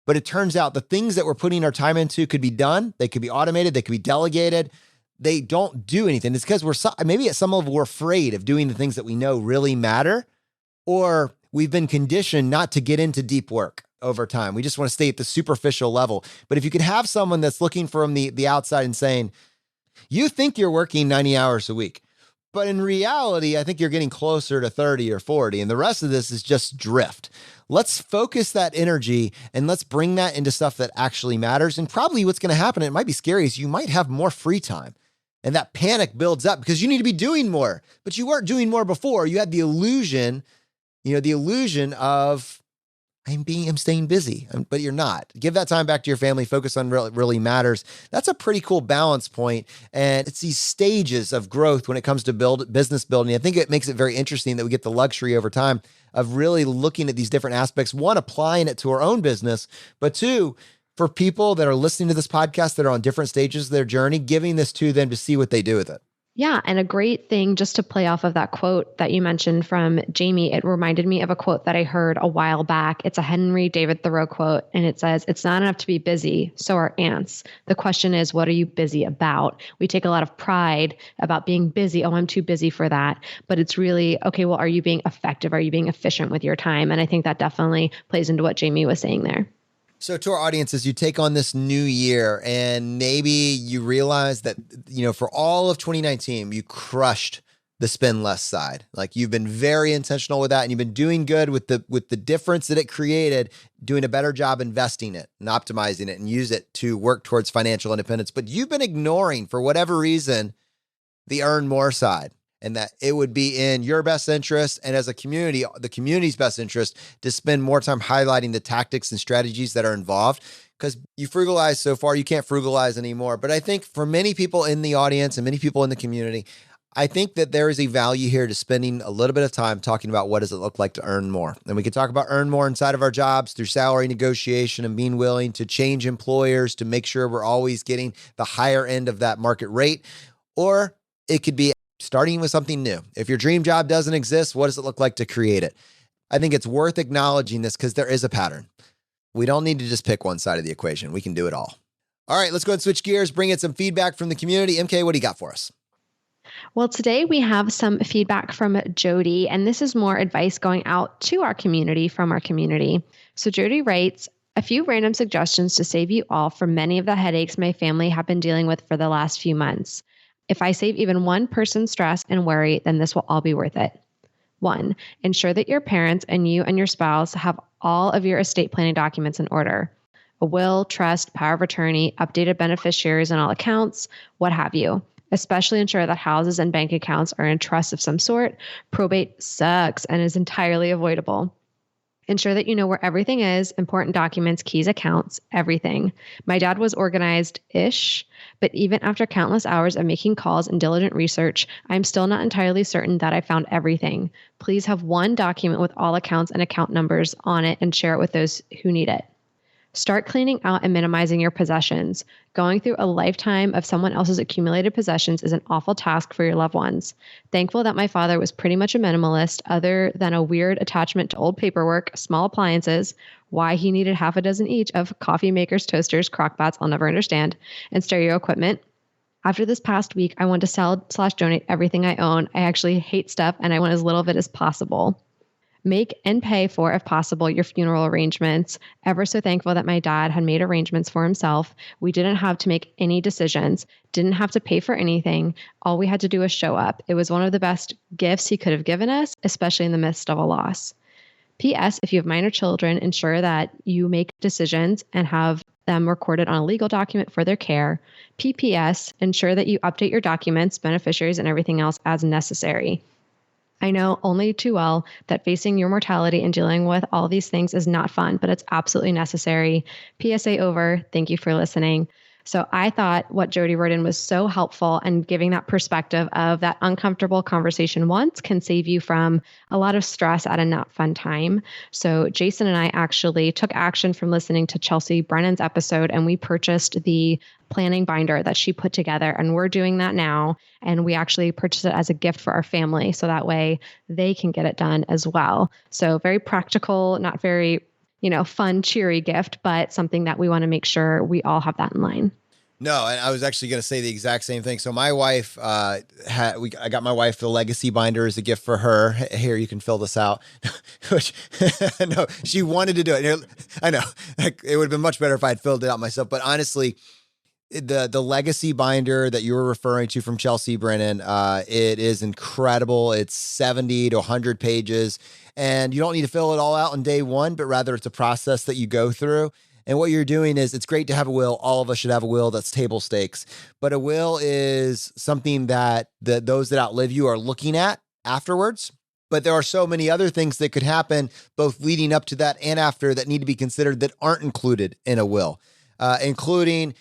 but it turns out the things that we're putting our time into could be done. They could be automated. They could be delegated. They don't do anything. It's because maybe at some level we're afraid of doing the things that we know really matter, or we've been conditioned not to get into deep work over time. We just want to stay at the superficial level. But if you could have someone that's looking from the outside and saying, you think you're working 90 hours a week, but in reality, I think you're getting closer to 30 or 40. And the rest of this is just drift. Let's focus that energy and let's bring that into stuff that actually matters. And probably what's going to happen, it might be scary, is you might have more free time. And that panic builds up because you need to be doing more, but you weren't doing more before. You had the illusion, of I'm staying busy, but you're not. Give that time back to your family. Focus on what really matters. That's a pretty cool balance point. And it's these stages of growth when it comes to business building. I think it makes it very interesting that we get the luxury over time of really looking at these different aspects. One, applying it to our own business, but two, for people that are listening to this podcast that are on different stages of their journey, giving this to them to see what they do with it. Yeah. And a great thing, just to play off of that quote that you mentioned from Jamie, it reminded me of a quote that I heard a while back. It's a Henry David Thoreau quote, and it says, "It's not enough to be busy, so are ants. The question is, what are you busy about?" We take a lot of pride about being busy. Oh, I'm too busy for that. But it's really, okay, well, are you being effective? Are you being efficient with your time? And I think that definitely plays into what Jamie was saying there. So to our audience, as you take on this new year and maybe you realize that, for all of 2019, you crushed the spend less side. Like, you've been very intentional with that and you've been doing good with the difference that it created, doing a better job investing it and optimizing it and use it to work towards financial independence. But you've been ignoring, for whatever reason, the earn more side. And that it would be in your best interest and as a community, the community's best interest, to spend more time highlighting the tactics and strategies that are involved. Because you frugalize so far, you can't frugalize anymore. But I think for many people in the audience and many people in the community, I think that there is a value here to spending a little bit of time talking about what does it look like to earn more. And we can talk about earn more inside of our jobs through salary negotiation and being willing to change employers to make sure we're always getting the higher end of that market rate. Or it could be starting with something new. If your dream job doesn't exist, what does it look like to create it? I think it's worth acknowledging this because there is a pattern. We don't need to just pick one side of the equation. We can do it all. All right, let's go and switch gears, bring in some feedback from the community. MK, what do you got for us? Well, today we have some feedback from Jody, and this is more advice going out to our community from our community. So Jody writes, "A few random suggestions to save you all from many of the headaches my family have been dealing with for the last few months. If I save even one person's stress and worry, then this will all be worth it. 1, ensure that your parents and you and your spouse have all of your estate planning documents in order. A will, trust, power of attorney, updated beneficiaries on all accounts, what have you. Especially ensure that houses and bank accounts are in trust of some sort. Probate sucks and is entirely avoidable. Ensure that you know where everything is, important documents, keys, accounts, everything. My dad was organized-ish, but even after countless hours of making calls and diligent research, I'm still not entirely certain that I found everything. Please have one document with all accounts and account numbers on it and share it with those who need it. Start cleaning out and minimizing your possessions. Going through a lifetime of someone else's accumulated possessions is an awful task for your loved ones. Thankful that my father was pretty much a minimalist, other than a weird attachment to old paperwork, small appliances, why he needed half a dozen each of coffee makers, toasters, crockpots, I'll never understand, and stereo equipment. After this past week, I want to sell/donate everything I own. I actually hate stuff and I want as little of it as possible. Make and pay for, if possible, your funeral arrangements. Ever so thankful that my dad had made arrangements for himself. We didn't have to make any decisions, didn't have to pay for anything. All we had to do was show up. It was one of the best gifts he could have given us, especially in the midst of a loss. P.S. If you have minor children, ensure that you make decisions and have them recorded on a legal document for their care. P.P.S. Ensure that you update your documents, beneficiaries, and everything else as necessary. I know only too well that facing your mortality and dealing with all these things is not fun, but it's absolutely necessary. PSA over. Thank you for listening. So I thought what Jody wrote in was so helpful, and giving that perspective of that uncomfortable conversation once can save you from a lot of stress at a not fun time. So Jason and I actually took action from listening to Chelsea Brennan's episode, and we purchased the planning binder that she put together, and we're doing that now. And we actually purchased it as a gift for our family, so that way they can get it done as well. So very practical, not very fun, cheery gift, but something that we want to make sure we all have that in line. No, and I was actually going to say the exact same thing. So my wife, I got my wife the legacy binder as a gift for her. Here, you can fill this out. Which, no, she wanted to do it. I know it would have been much better if I had filled it out myself. But honestly, the legacy binder that you were referring to from Chelsea Brennan, it is incredible. It's 70 to 100 pages, and you don't need to fill it all out on day one, but rather it's a process that you go through. And what you're doing is, it's great to have a will. All of us should have a will. That's table stakes. But a will is something that those that outlive you are looking at afterwards. But there are so many other things that could happen, both leading up to that and after, that need to be considered that aren't included in a will, including,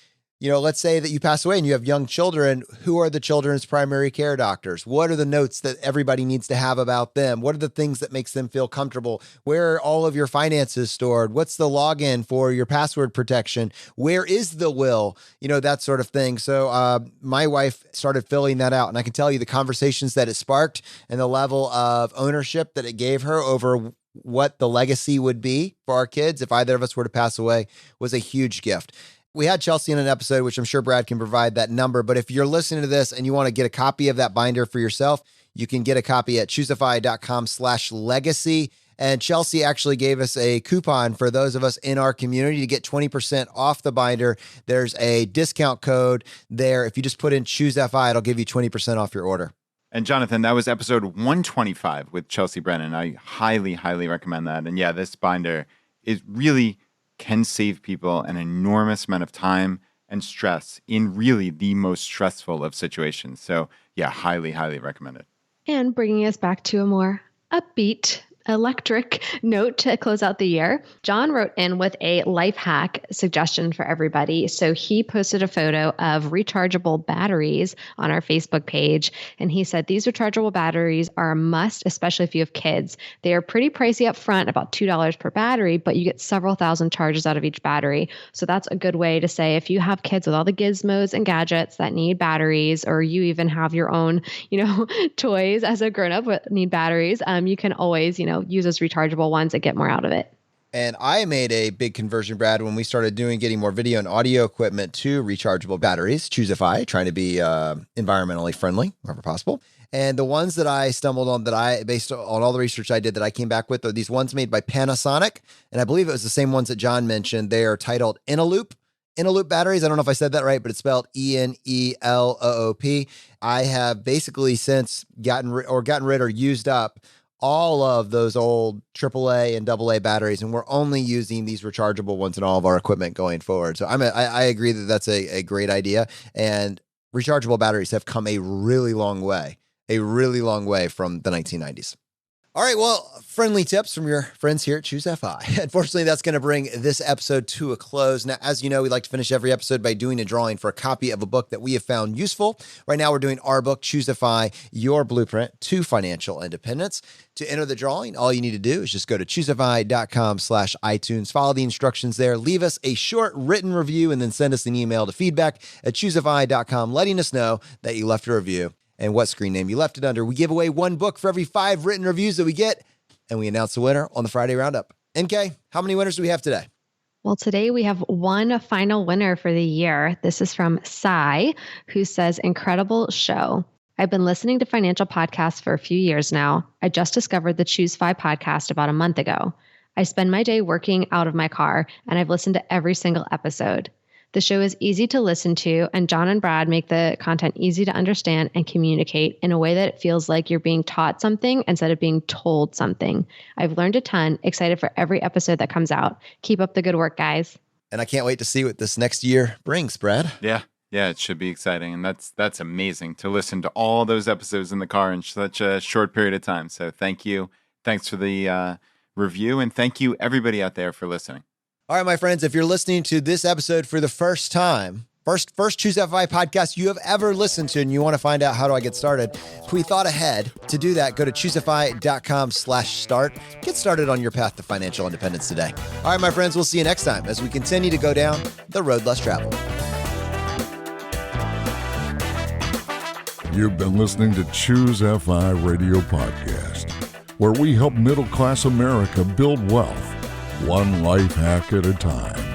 let's say that you pass away and you have young children. Who are the children's primary care doctors? What are the notes that everybody needs to have about them? What are the things that makes them feel comfortable? Where are all of your finances stored? What's the login for your password protection? Where is the will? That sort of thing. So my wife started filling that out, and I can tell you the conversations that it sparked and the level of ownership that it gave her over what the legacy would be for our kids if either of us were to pass away was a huge gift. We had Chelsea in an episode, which I'm sure Brad can provide that number. But if you're listening to this and you want to get a copy of that binder for yourself, you can get a copy at choosify.com/legacy. And Chelsea actually gave us a coupon for those of us in our community to get 20% off the binder. There's a discount code there. If you just put in ChooseFI, it'll give you 20% off your order. And Jonathan, that was episode 125 with Chelsea Brennan. I highly, highly recommend that. And yeah, this binder is really can save people an enormous amount of time and stress in really the most stressful of situations. So yeah, highly, highly recommend it. And bringing us back to a more upbeat, electric note to close out the year, John wrote in with a life hack suggestion for everybody. So he posted a photo of rechargeable batteries on our Facebook page. And he said, these rechargeable batteries are a must, especially if you have kids. They are pretty pricey up front, about $2 per battery, but you get several thousand charges out of each battery. So that's a good way to say, if you have kids with all the gizmos and gadgets that need batteries, or you even have your own, toys as a grown-up that need batteries, you can always, use those rechargeable ones and get more out of it. And I made a big conversion, Brad, when we started getting more video and audio equipment to rechargeable batteries. Choosify, trying to be environmentally friendly wherever possible. And the ones that I stumbled on, based on all the research I did, that I came back with, are these ones made by Panasonic. And I believe it was the same ones that John mentioned. They are titled Eneloop batteries. I don't know if I said that right, but it's spelled ENELOOP. I have basically since gotten rid or used up all of those old AAA and AA batteries, and we're only using these rechargeable ones in all of our equipment going forward. So I agree that that's a great idea, and rechargeable batteries have come a really long way from the 1990s. All right, well, friendly tips from your friends here at ChooseFI. Unfortunately, that's going to bring this episode to a close. Now, as you know, we like to finish every episode by doing a drawing for a copy of a book that we have found useful. Right now, we're doing our book, ChooseFI, Your Blueprint to Financial Independence. To enter the drawing, all you need to do is just go to choosify.com/iTunes, follow the instructions there, leave us a short written review, and then send us an email to feedback@choosify.com, letting us know that you left a review and what screen name you left it under. We give away one book for every 5 written reviews that we get, and we announce the winner on the Friday Roundup. MK, how many winners do we have today? Well, today we have one final winner for the year. This is from Sai, who says, incredible show. I've been listening to financial podcasts for a few years now. I just discovered the Choose 5 podcast about a month ago. I spend my day working out of my car, and I've listened to every single episode. The show is easy to listen to, and John and Brad make the content easy to understand and communicate in a way that it feels like you're being taught something instead of being told something. I've learned a ton, excited for every episode that comes out. Keep up the good work, guys. And I can't wait to see what this next year brings, Brad. Yeah, it should be exciting. And that's amazing to listen to all those episodes in the car in such a short period of time. So thank you. Thanks for the review. And thank you, everybody out there, for listening. All right, my friends, if you're listening to this episode for the first time, first Choose FI podcast you have ever listened to, and you want to find out how do I get started, we thought ahead. To do that, go to choosefi.com/start. Get started on your path to financial independence today. All right, my friends, we'll see you next time as we continue to go down the road less traveled. You've been listening to Choose FI Radio Podcast, where we help middle-class America build wealth, one life hack at a time.